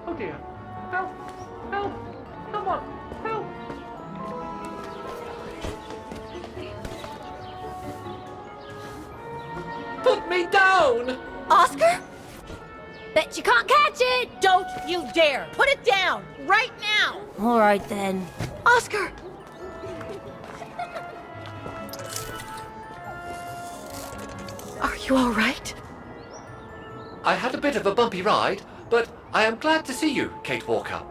Oh dear. Help! Help! Someone! Help! Put me down! Oscar? Bet you can't catch it! Don't you dare! Put it down! Right now! All right then. Oscar! Are you all right? I had a bit of a bumpy ride, but I am glad to see you, Kate Walker.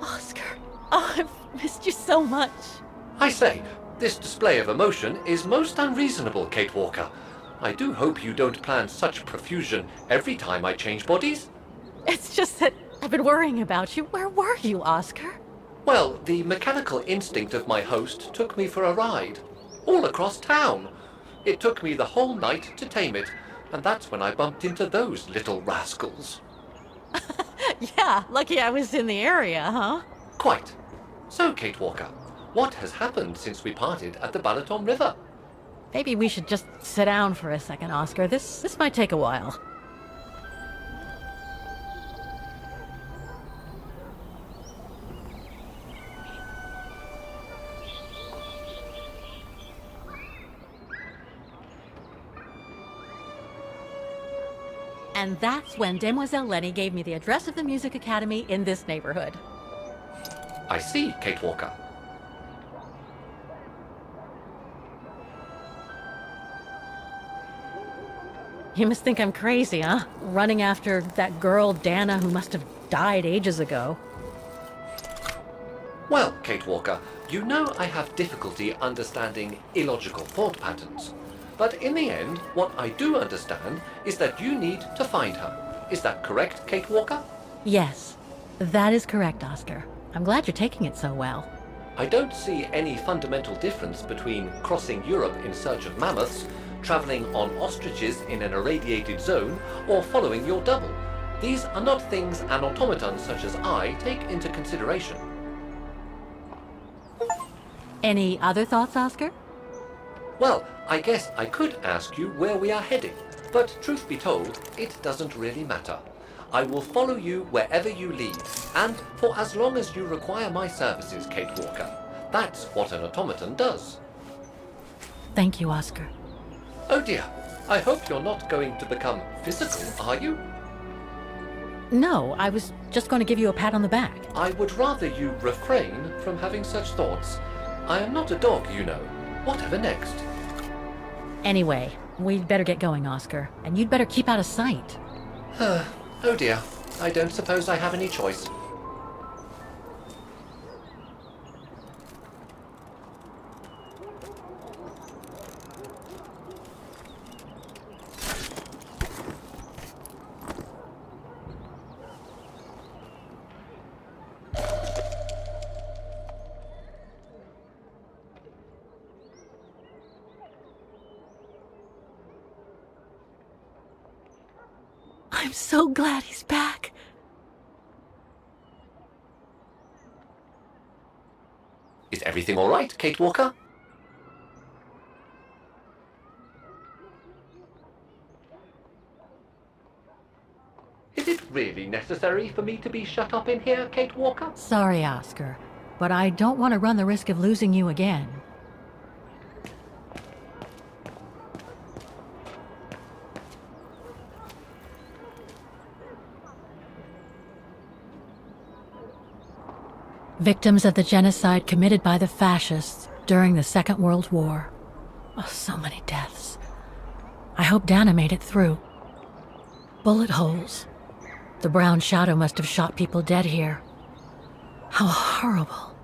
Oscar. Oh, I've missed you so much. I say, this display of emotion is most unreasonable, Kate Walker. I do hope you don't plan such profusion every time I change bodies. It's just that I've been worrying about you. Where were you, Oscar? Well, the mechanical instinct of my host took me for a ride, all across town. It took me the whole night to tame it, and that's when I bumped into those little rascals. Yeah, lucky I was in the area, huh? Quite. So, Kate Walker, what has happened since we parted at the Balaton River? Maybe we should just sit down for a second, Oscar. This might take a while. And that's when Demoiselle Lenny gave me the address of the music academy in this neighborhood. I see, Kate Walker. You must think I'm crazy, huh? Running after that girl, Dana, who must have died ages ago. Well, Kate Walker, you know I have difficulty understanding illogical thought patterns. But in the end, what I do understand is that you need to find her. Is that correct, Kate Walker? Yes, that is correct, Oscar. I'm glad you're taking it so well. I don't see any fundamental difference between crossing Europe in search of mammoths, traveling on ostriches in an irradiated zone, or following your double. These are not things an automaton such as I take into consideration. Any other thoughts, Oscar? Well, I guess I could ask you where we are heading, but truth be told, it doesn't really matter. I will follow you wherever you lead, and for as long as you require my services, Kate Walker. That's what an automaton does. Thank you, Oscar. Oh dear, I hope you're not going to become physical, are you? No, I was just going to give you a pat on the back. I would rather you refrain from having such thoughts. I am not a dog, you know. Whatever next? Anyway, we'd better get going, Oscar, and you'd better keep out of sight. Oh dear, I don't suppose I have any choice. I'm so glad he's back. Is everything all right, Kate Walker? Is it really necessary for me to be shut up in here, Kate Walker? Sorry, Oscar, but I don't want to run the risk of losing you again. Victims of the genocide committed by the fascists during the Second World War. Oh, so many deaths. I hope Dana made it through. Bullet holes. The brown shadow must have shot people dead here. How horrible.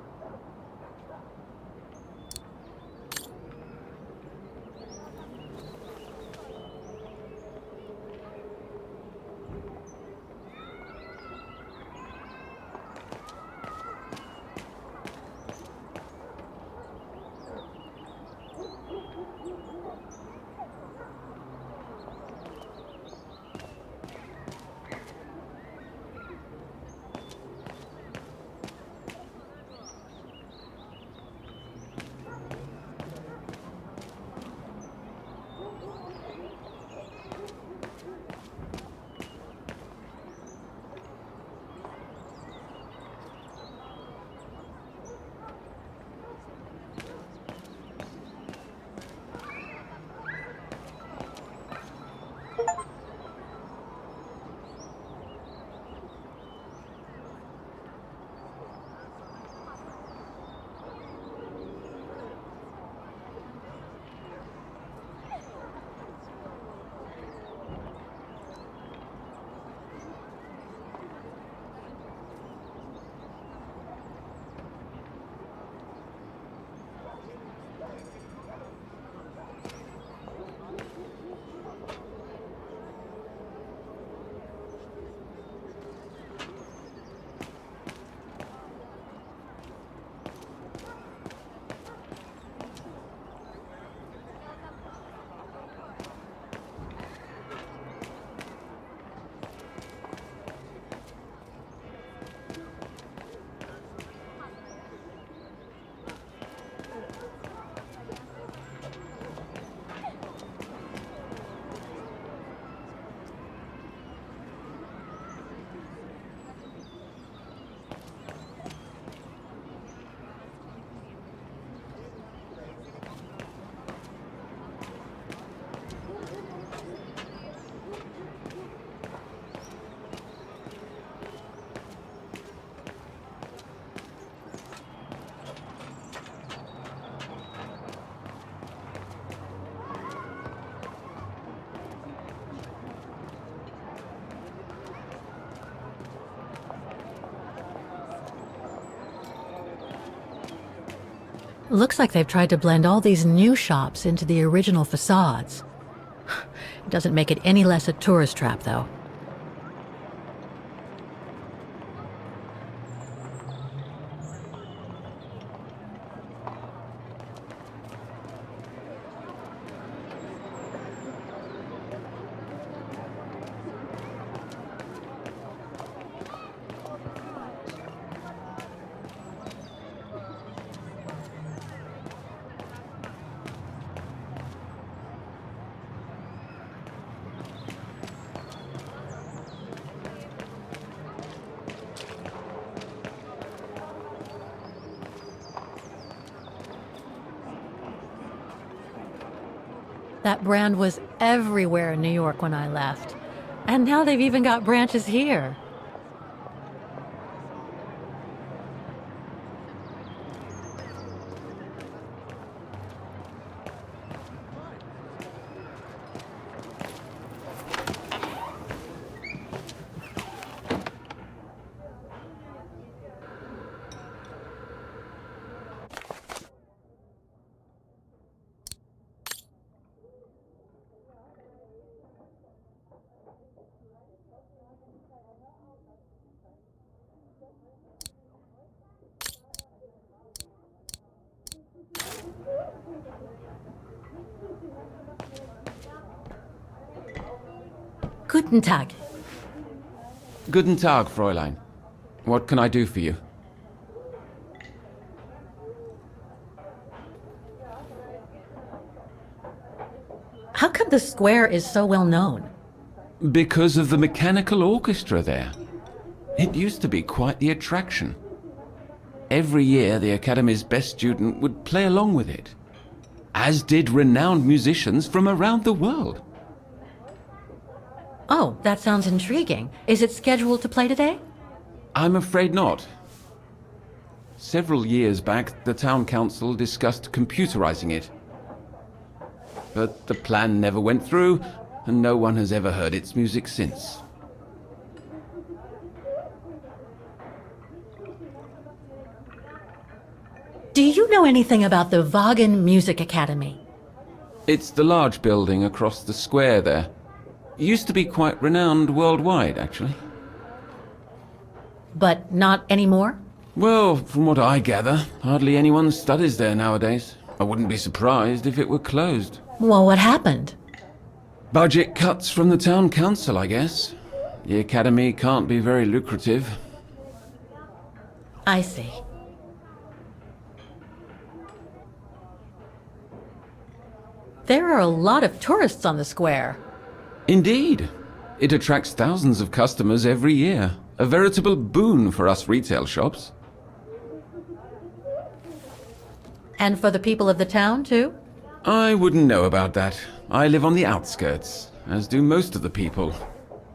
Looks like they've tried to blend all these new shops into the original facades. It doesn't make it any less a tourist trap, though. That brand was everywhere in New York when I left. And now they've even got branches here. Guten Tag. Guten Tag, Fräulein. What can I do for you? How come the square is so well known? Because of the mechanical orchestra there. It used to be quite the attraction. Every year, the Academy's best student would play along with it, as did renowned musicians from around the world. Oh, that sounds intriguing. Is it scheduled to play today? I'm afraid not. Several years back, the town council discussed computerizing it. But the plan never went through, and no one has ever heard its music since. Do you know anything about the Wagen Music Academy? It's the large building across the square there. Used to be quite renowned worldwide, actually. But not anymore? Well, from what I gather, hardly anyone studies there nowadays. I wouldn't be surprised if it were closed. Well, what happened? Budget cuts from the town council, I guess. The academy can't be very lucrative. I see. There are a lot of tourists on the square. Indeed. It attracts thousands of customers every year. A veritable boon for us retail shops. And for the people of the town, too? I wouldn't know about that. I live on the outskirts, as do most of the people.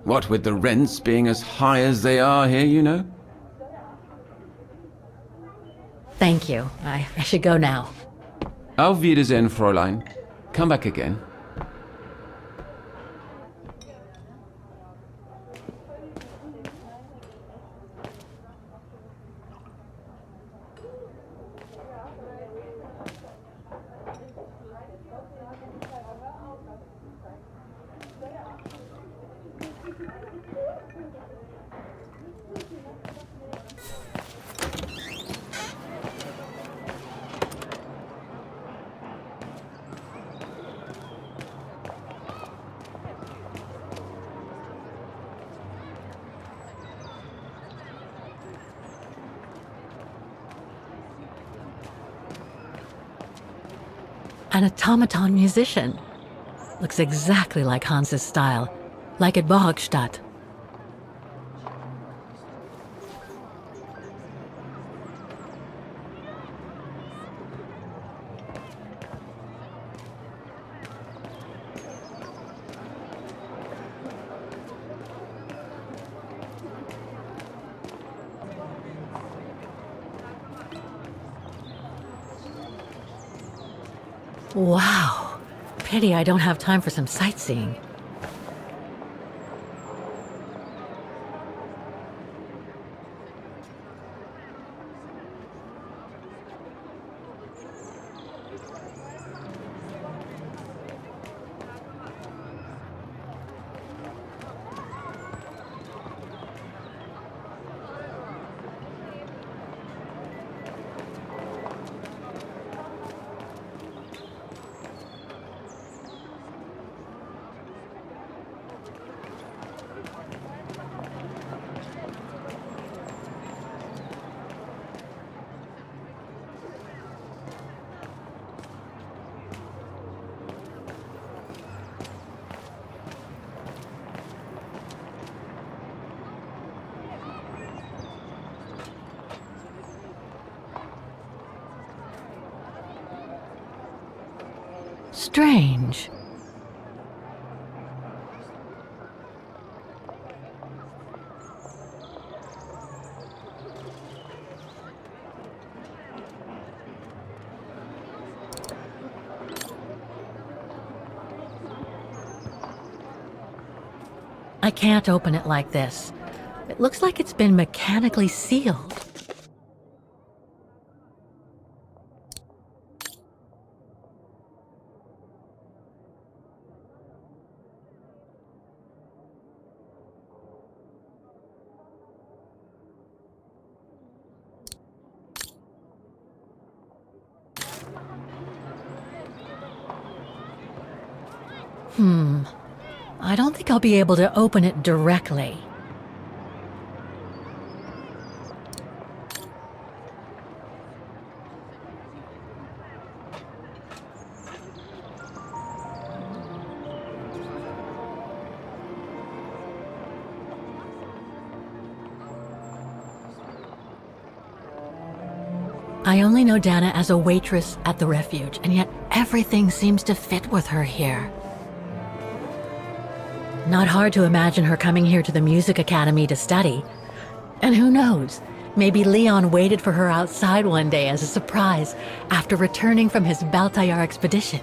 What with the rents being as high as they are here, you know? Thank you. I should go now. Auf Wiedersehen, Fräulein. Come back again. An automaton musician. Looks exactly like Hans's style, like at Bohogstadt. Wow. Pity I don't have time for some sightseeing. strange. I can't open it like this. It looks like it's been mechanically sealed. I don't think I'll be able to open it directly. I only know Dana as a waitress at the refuge, and yet everything seems to fit with her here. Not hard to imagine her coming here to the music academy to study. And who knows, maybe Leon waited for her outside one day as a surprise after returning from his Baltayar expedition.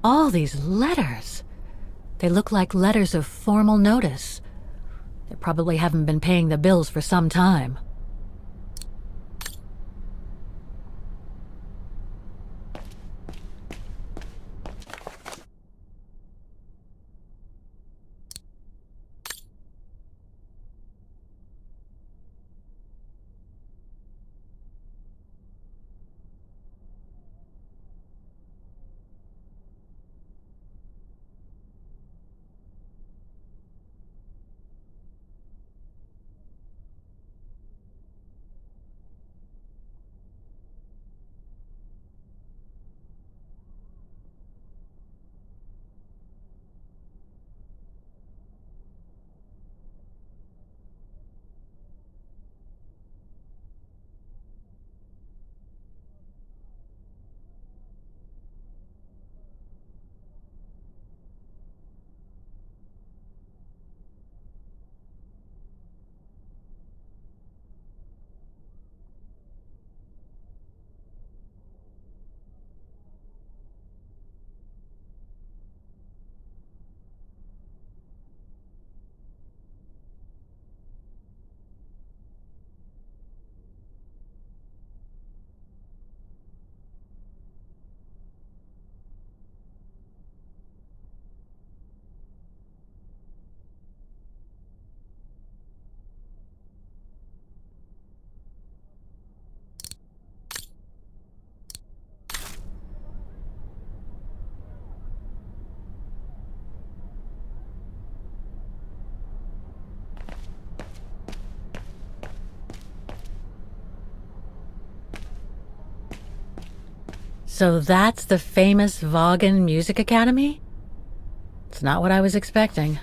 All these letters. They look like letters of formal notice. They probably haven't been paying the bills for some time. So that's the famous Vaughan Music Academy? It's not what I was expecting.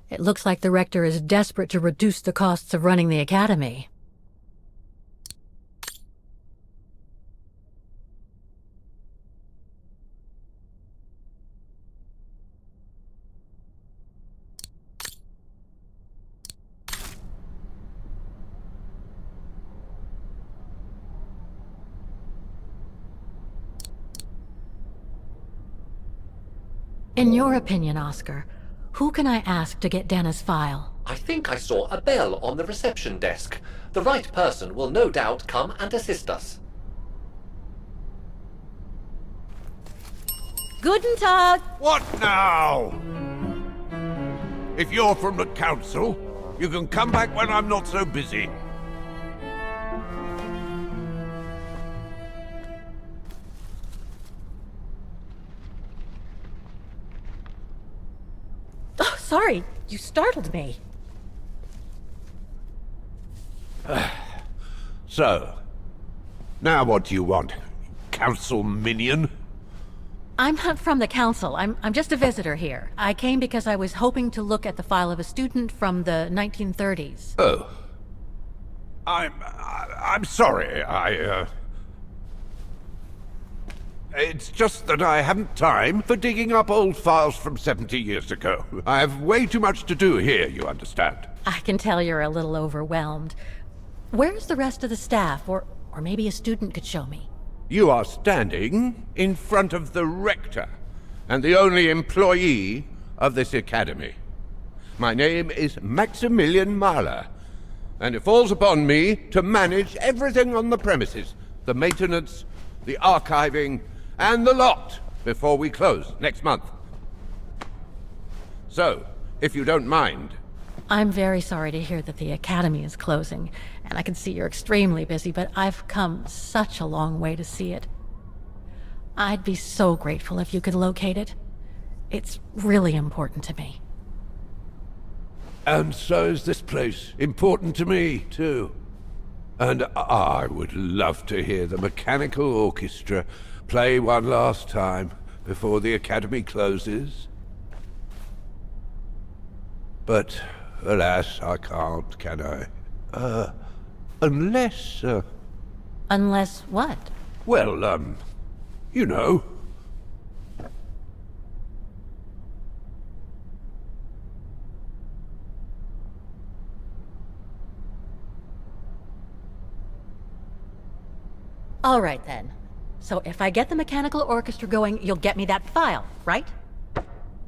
It looks like the rector is desperate to reduce the costs of running the academy. In your opinion, Oscar, who can I ask to get Dana's file? I think I saw a bell on the reception desk. The right person will no doubt come and assist us. Guten Tag! What now? If you're from the council, you can come back when I'm not so busy. Oh, sorry, you startled me. So, now what do you want, council minion? I'm not from the council. I'm just a visitor here. I came because I was hoping to look at the file of a student from the 1930s. Oh. I'm sorry, It's just that I haven't time for digging up old files from 70 years ago. I have way too much to do here, you understand. I can tell you're a little overwhelmed. Where's the rest of the staff? Or maybe a student could show me. You are standing in front of the rector, and the only employee of this academy. My name is Maximilian Mahler, and it falls upon me to manage everything on the premises. The maintenance, the archiving, and the lot before we close next month. So, if you don't mind... I'm very sorry to hear that the academy is closing, and I can see you're extremely busy, but I've come such a long way to see it. I'd be so grateful if you could locate it. It's really important to me. And so is this place important to me, too. And I would love to hear the mechanical orchestra play one last time before the academy closes. But, alas, I can't, can I? Unless, Unless what? well, you know. All right, then. So if I get the mechanical orchestra going, you'll get me that file, right?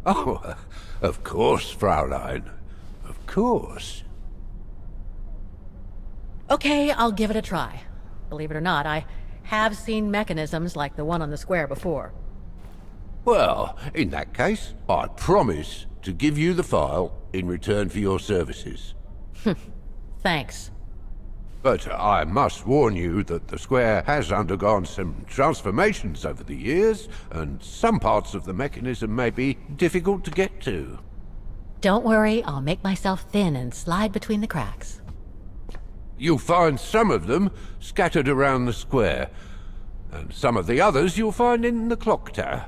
Oh, of course, Fraulein. Of course. Okay, I'll give it a try. Believe it or not, I have seen mechanisms like the one on the square before. Well, in that case, I promise to give you the file in return for your services. Thanks. But I must warn you that the square has undergone some transformations over the years, and some parts of the mechanism may be difficult to get to. Don't worry, I'll make myself thin and slide between the cracks. You'll find some of them scattered around the square, and some of the others you'll find in the clock tower.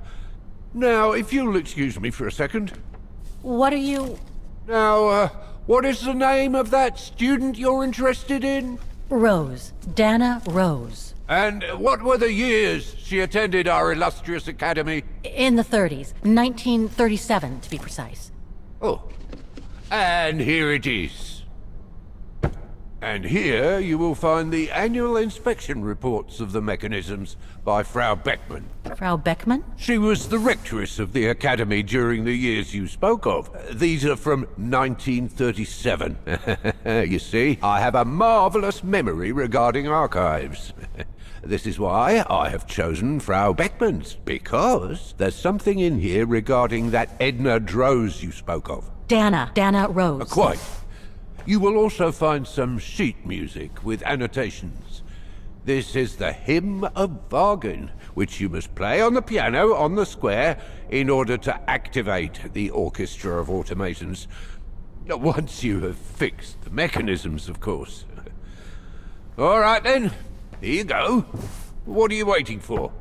Now, if you'll excuse me for a second. What are you... Now, what is the name of that student you're interested in? Rose. Dana Rose. And what were the years she attended our illustrious academy? In the 30s. 1937, to be precise. Oh, and here it is. And here you will find the annual inspection reports of the mechanisms by Frau Beckmann. Frau Beckmann? She was the rectress of the academy during the years you spoke of. These are from 1937. You see, I have a marvelous memory regarding archives. This is why I have chosen Frau Beckmann's, because there's something in here regarding that Edna Drose you spoke of. Dana Rose. Quite. You will also find some sheet music with annotations. This is the Hymn of Bargain, which you must play on the piano on the square in order to activate the Orchestra of Automatons. Once you have fixed the mechanisms, of course. All right then, here you go. What are you waiting for?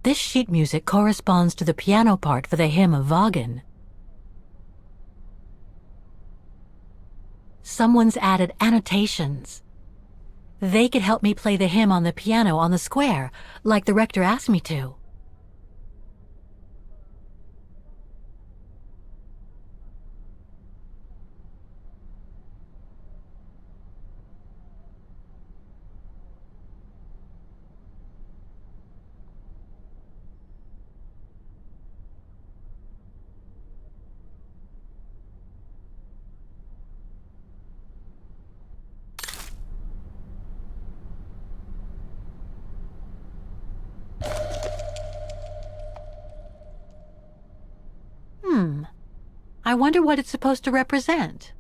This sheet music corresponds to the piano part for the Hymn of Wagen. Someone's added annotations. They could help me play the hymn on the piano on the square, like the rector asked me to. I wonder what it's supposed to represent.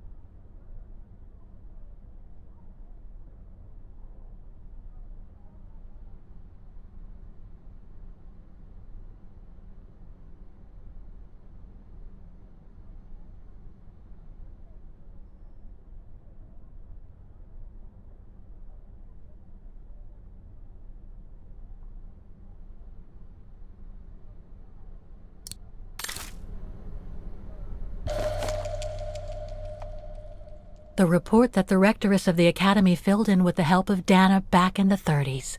The report that the rectoress of the academy filled in with the help of Dana back in the 30s.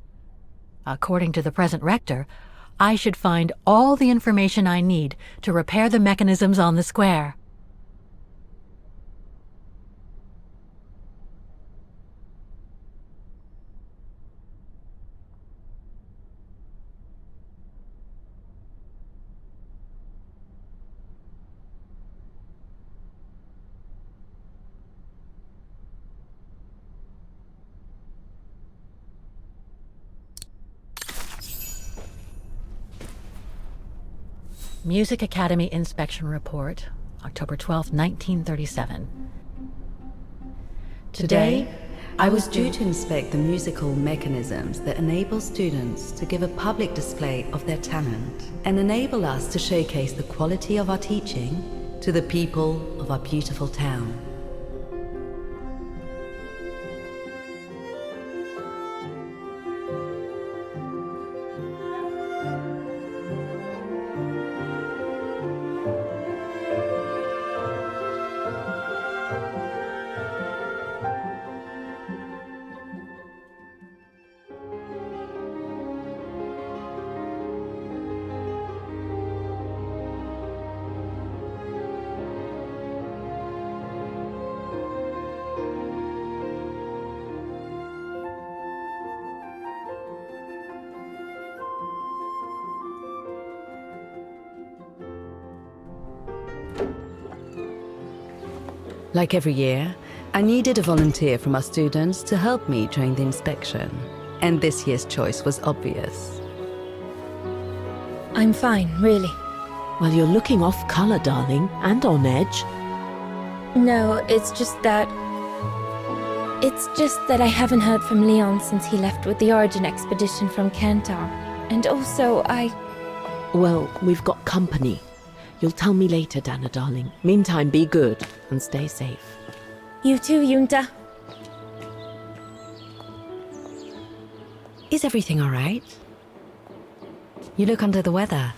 According to the present rector, I should find all the information I need to repair the mechanisms on the square. Music Academy Inspection Report, October 12, 1937. Today, I was due to inspect the musical mechanisms that enable students to give a public display of their talent and enable us to showcase the quality of our teaching to the people of our beautiful town. Like every year, I needed a volunteer from our students to help me during the inspection, and this year's choice was obvious. I'm fine, really. Well, you're looking off color, darling, and on edge. No, it's just that I haven't heard from Leon since he left with the Origin expedition from Kantar. And also, Well, we've got company. You'll tell me later, Dana, darling. Meantime, be good and stay safe. You too, Yunta. Is everything all right? You look under the weather.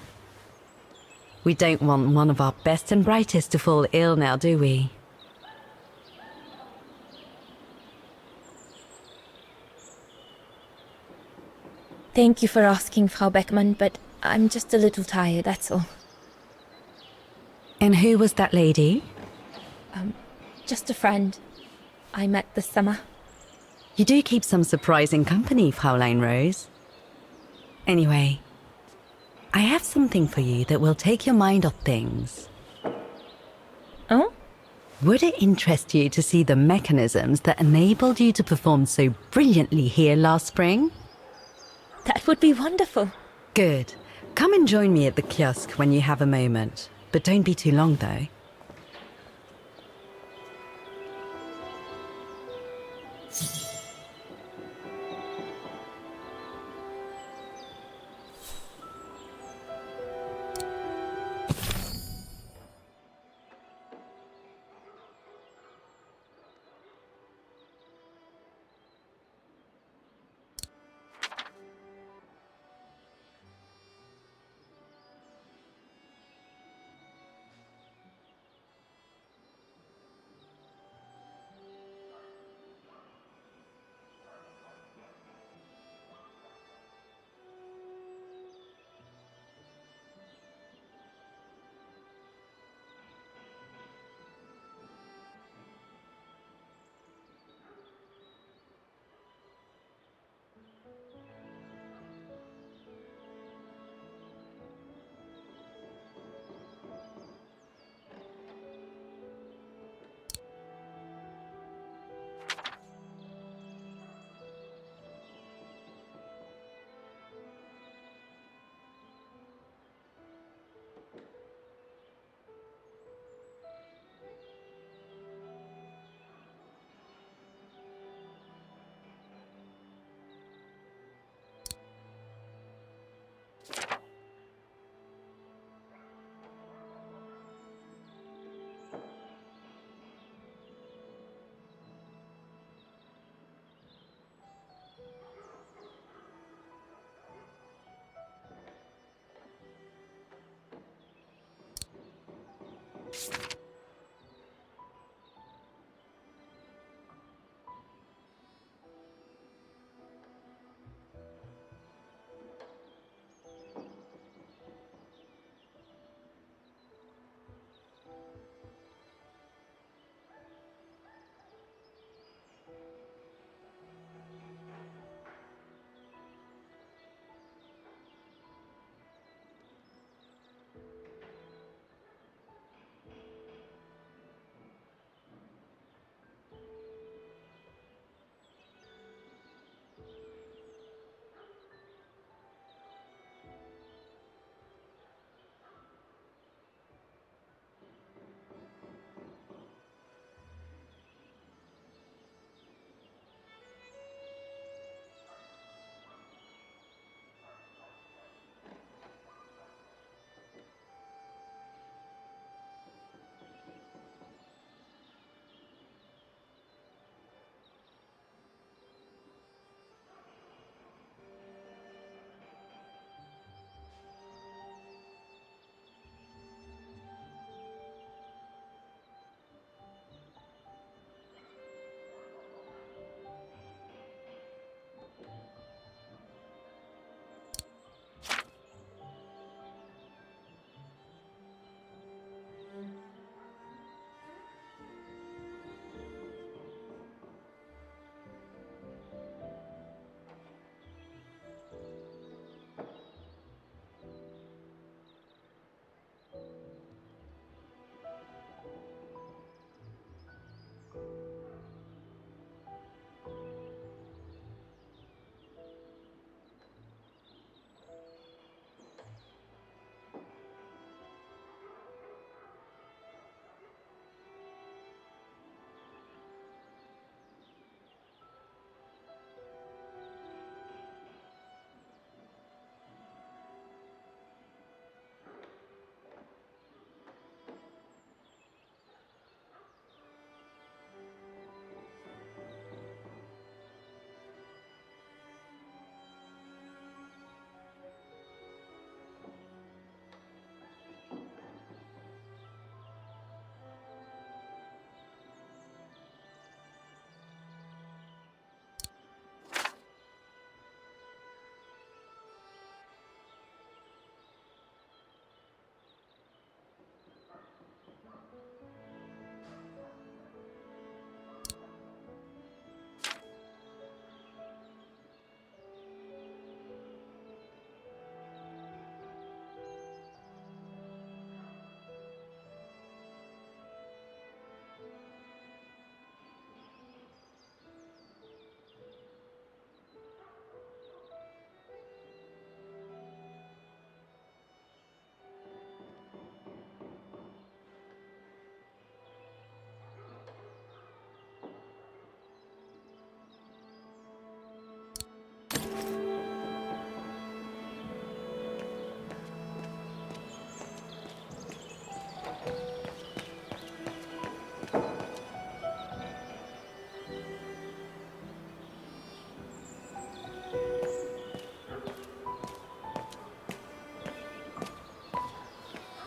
We don't want one of our best and brightest to fall ill now, do we? Thank you for asking, Frau Beckmann, but I'm just a little tired, that's all. And who was that lady? Just a friend I met this summer. You do keep some surprising company, Fraulein Rose. Anyway, I have something for you that will take your mind off things. Oh? Would it interest you to see the mechanisms that enabled you to perform so brilliantly here last spring? That would be wonderful. Good. Come and join me at the kiosk when you have a moment. But don't be too long, though.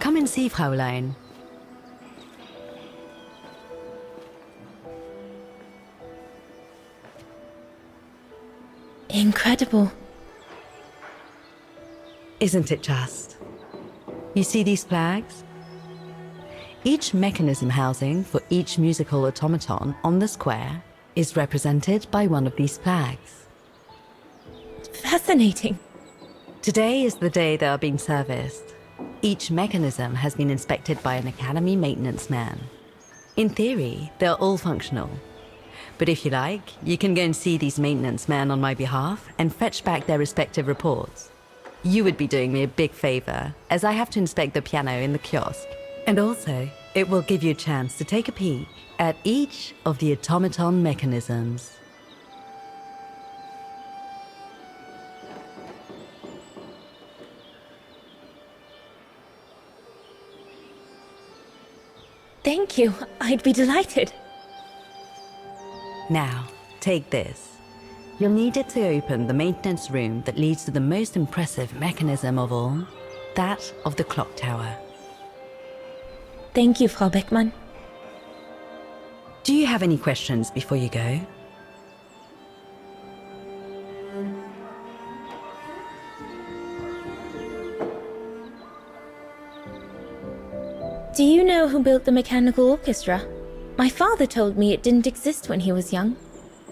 Come and see, Fräulein. Incredible. Isn't it just? You see these flags? Each mechanism housing for each musical automaton on the square is represented by one of these flags. Fascinating. Today is the day they are being serviced. Each mechanism has been inspected by an Academy maintenance man. In theory, they're all functional. But if you like, you can go and see these maintenance men on my behalf and fetch back their respective reports. You would be doing me a big favor, as I have to inspect the piano in the kiosk. And also, it will give you a chance to take a peek at each of the automaton mechanisms. Thank you. I'd be delighted. Now, take this. You'll need it to open the maintenance room that leads to the most impressive mechanism of all, that of the clock tower. Thank you, Frau Beckmann. Do you have any questions before you go? Do you know who built the mechanical orchestra? My father told me it didn't exist when he was young.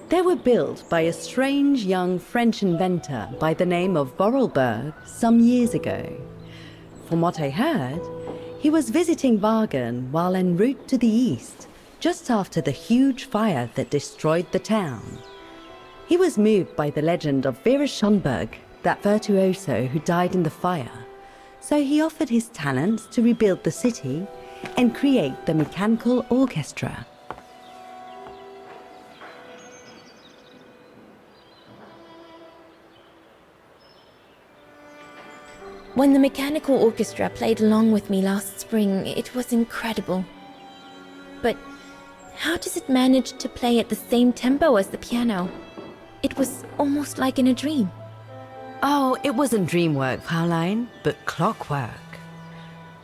They were built by a strange young French inventor by the name of Vorarlberg some years ago. From what I heard, he was visiting Wagen while en route to the east, just after the huge fire that destroyed the town. He was moved by the legend of Vera Schönberg, that virtuoso who died in the fire. So he offered his talents to rebuild the city and create the mechanical orchestra. When the mechanical orchestra played along with me last spring, it was incredible. But how does it manage to play at the same tempo as the piano? It was almost like in a dream. Oh, it wasn't dream work, Fräulein, but clockwork.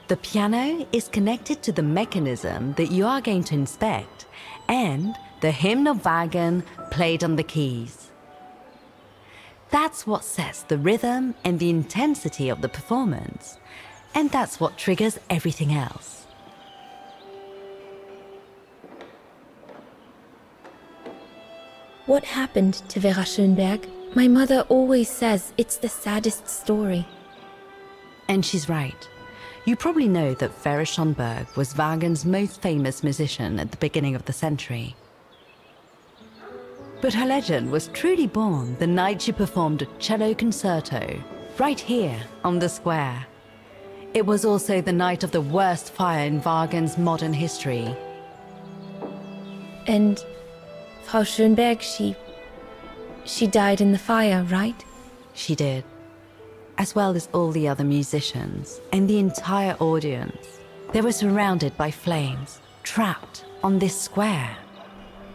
The piano is connected to the mechanism that you are going to inspect, and the hymn of Wagen played on the keys. That's what sets the rhythm and the intensity of the performance, and that's what triggers everything else. What happened to Vera Schönberg? My mother always says it's the saddest story. And she's right. You probably know that Vera Schönberg was Wagen's most famous musician at the beginning of the century. But her legend was truly born the night she performed a cello concerto, right here on the square. It was also the night of the worst fire in Wagen's modern history. And Frau Schönberg, she died in the fire, right? She did. As well as all the other musicians and the entire audience. They were surrounded by flames, trapped on this square.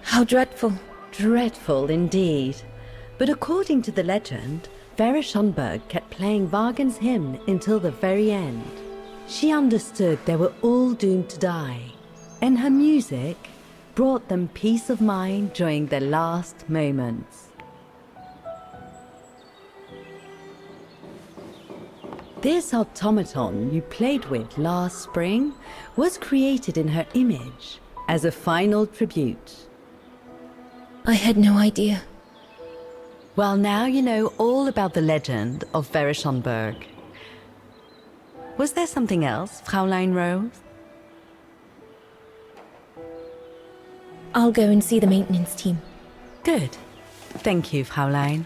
How dreadful. Dreadful indeed. But according to the legend, Vera Schönberg kept playing Wagen's hymn until the very end. She understood they were all doomed to die, and her music brought them peace of mind during their last moments. This automaton you played with last spring was created in her image as a final tribute. I had no idea. Well, now you know all about the legend of Vera Schönberg. Was there something else, Fräulein Rose? I'll go and see the maintenance team. Good. Thank you, Fräulein.